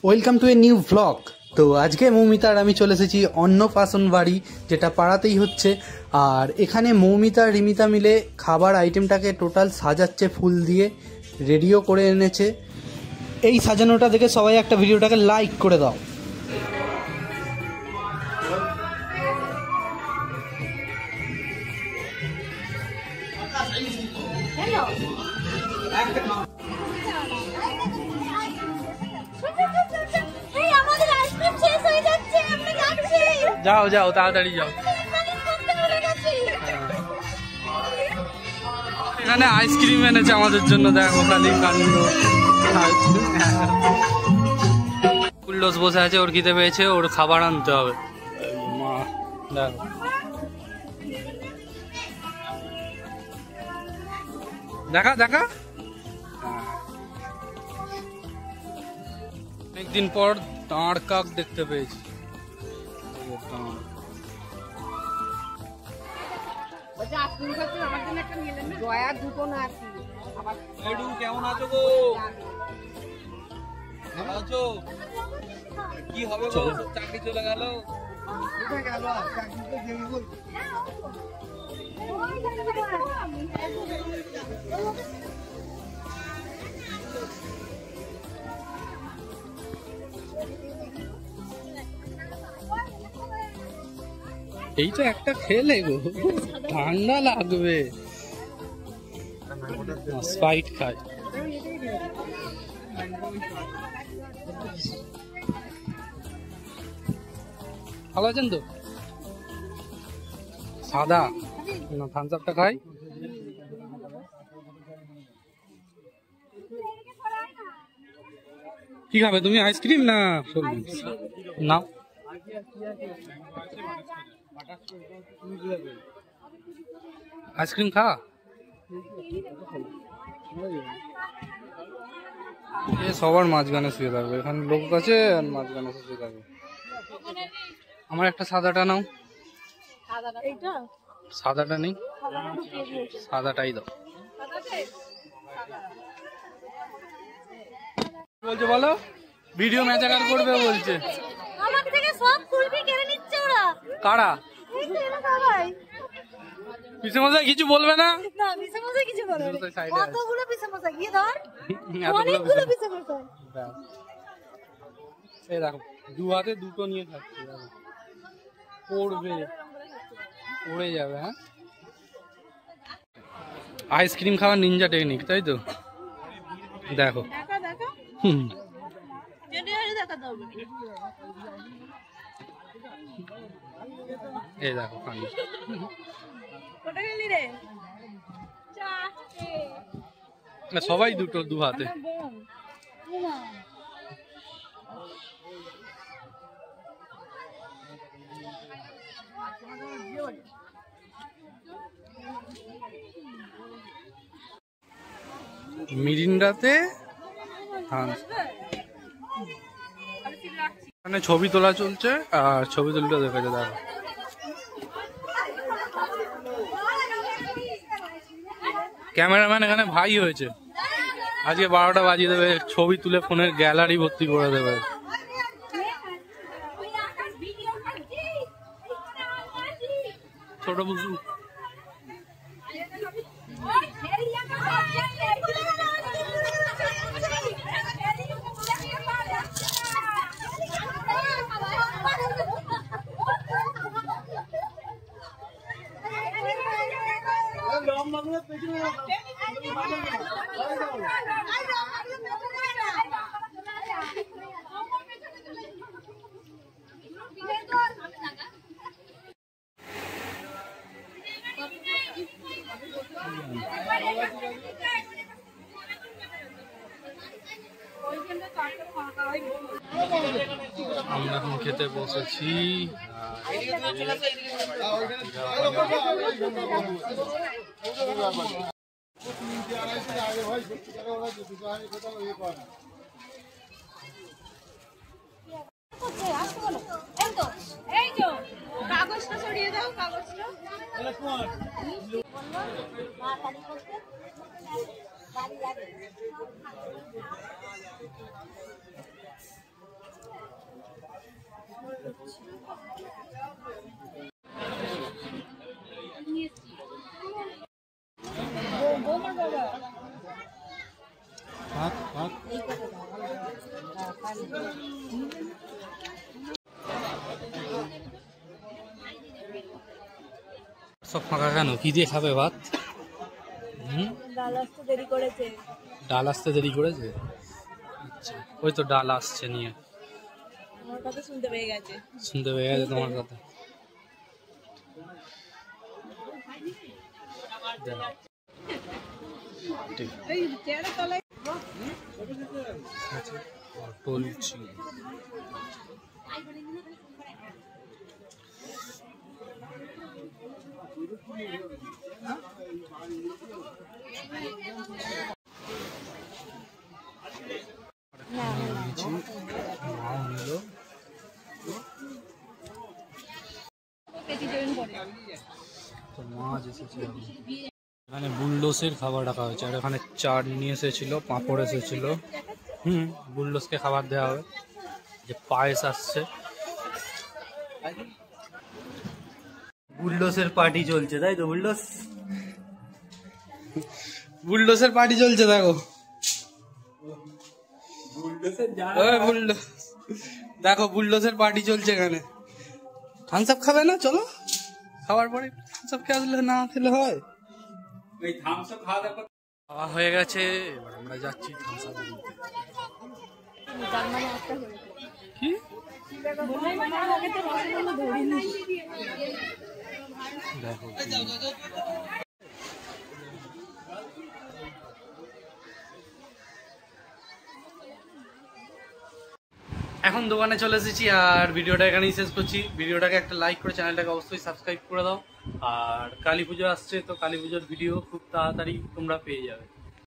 Welcome to a new vlog. তো আজকে মৌমিতা আর আমি চলে এসেছি অন্নপ্রাশন বাড়ি, যেটা পাড়াতেই হচ্ছে। আর এখানে মৌমিতা রিমিতা মিলে খাবার আইটেমটাকে টোটাল সাজাচ্ছে, ফুল দিয়ে রেডিও করে এনেছে। এই সাজানোটা দেখে সবাই একটা ভিডিওটাকে লাইক করে দাও। যাও যাও তাড়াতাড়ি যাও। এখানে আইসক্রিম এনেছে আমাদের জন্য, দেখো খালি কান্ড। কুল্লোস বসে আছে, ওর খিদে পেয়েছে, ওর খাবার আনতে হবে। মা দেখো, দেখা দেখা অনেকদিন পর দাঁড় কাক দেখতে পেয়েছি। কেমন আছো গো? আছো? কি হবে চাকরি চলে গেল? এইটা একটা খেলে গো, ঠান্ডা লাগবে। স্প্রাইট খায়। ভালো আছেন তো? সাদা না থামস আপটা খাই। কি খাবে তুমি, আইসক্রিম না না? আইসক্রিম খা। সবার মাঝখানে শুয়ে থাকবে, এখানে লোক আছে আর মাঝখানে শুয়ে থাকবে। আমার একটা সাদাটা নাও। সাদাটা নেই, সাদাটাই দাও। বলছে বলো, ভিডিও ম্যাচাকার করবে বলছে। কারা? পিসেমশাই কিছু বলবে না? এই দেখো, দু হাতে দুটো নিয়ে থাকছে, পড়বে, পড়ে যাবে। হ্যাঁ, আইসক্রিম খাওয়ার নিনজা টেকনিক, তাই তো? দেখো, এই দেখো সবাই দুটো দু হাতে। মিরিন্ডাতে এখানে ছবি তোলা চলছে, আর ছবি তুলতে দেখেছে। দেখো, ক্যামেরাম্যান এখানে ভাই হয়েছে। আজকে 12টা বাজিয়ে দেবে, ছবি তুলে ফোনের গ্যালারি ভর্তি করে দেবে। ছোট বুঝু আমরা এখন খেতে বসেছি। কাগজটা সরিয়ে দাও, কাগজটা সব ফাঁকা কেন? কি দিয়ে খাবে ভাত? ডাল আসতে দেরি করেছে। ডাল আসতে দেরি করেছে? আচ্ছা, ওই তো ডাল আসছে নিয়ে। আমার কথা শুনতে পেয়ে গেছে। শুনতে পেয়ে গেছে তোমার কথা। এই চেয়ারের তলায় টলছি। তো মাছ এসেছে, এখানে বুলডোসের খাবার রাখা হয়েছে, আর এখানে চাটনি এসেছিল, পাঁপড় এসেছিল। বুলডোসকে খাবার দেওয়া হবে। যে পায়েস আসছে, বুলডোসের পার্টি চলছে, তাই তো? বুলডোসের পার্টি চলছে, দেখো। দেখো বুলডোসের পার্টি চলছে এখানে। থামস আপ খাবে না? চলো, খাওয়ার পরে থামস আপ খেয়ে আসলে, না খেলে হয়? খাওয়া হয়ে গেছে, এবার আমরা যাচ্ছি থামস আপ নিতে। কি দেখো, এখন দোকানে চলে এসেছি, আর ভিডিওটা এখানেই শেষ করছি। ভিডিওটাকে একটা লাইক করে চ্যানেলটাকে অবশ্যই সাবস্ক্রাইব করে দাও। আর কালী পুজো আসছে, তো কালী পুজোর ভিডিও খুব তাড়াতাড়ি তোমরা পেয়ে যাবে।